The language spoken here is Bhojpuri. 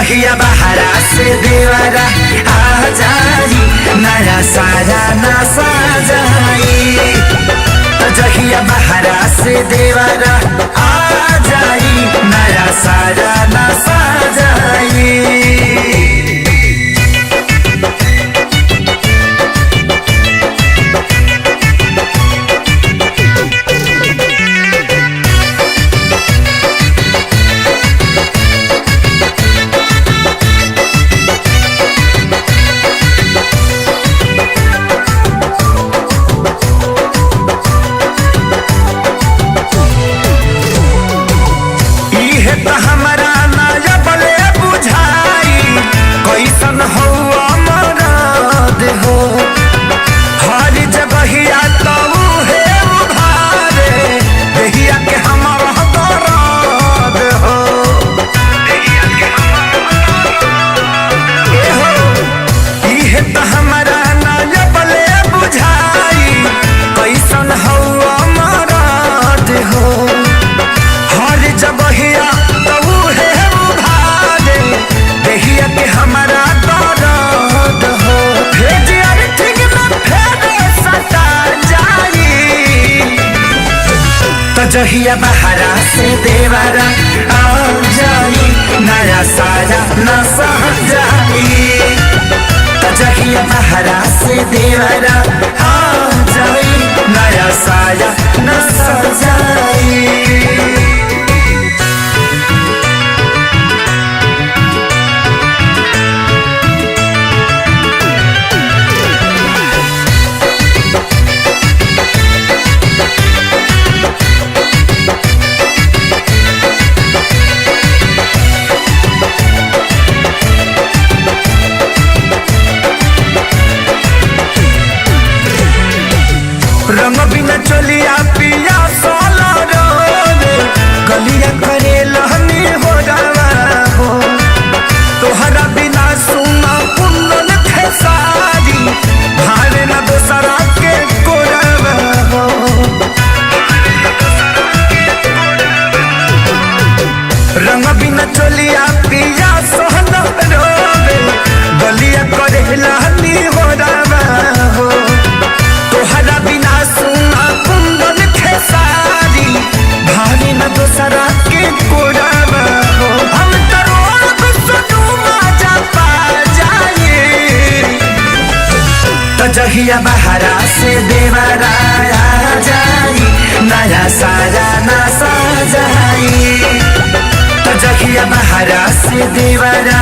जहिया बहरा से देवरा आ जाई नया सारा नशा जाई। जहिया बहरा से देवरा आ जाई नया सारा नशा जाई। जहिया बहरा से देवरा आ जाई नया सारा नशा जाई। जहिया बहरा से देवरा आ जाई नया सारा नशा जाई। रंग बिना चलिया पिया सोला रे गलिया करे लहनी हो जावा हो। तोहरा बिना सुना कुंदन खेसारी भारे न दोसरा के कोरवा हो। रंग बिना चलिया पिया सोला रे गलिया करे लहनी हो जावा हो। तोहरा बिना सुना कुंदन खेसारी भारी न दोसरा के कोरावा हो। हम तरोड़ सुनू मजा पा जाए। तो जहिया बहरा से देवरा आ जाई नया सारा नशा जाई। तो जहिया बहरा से देवरा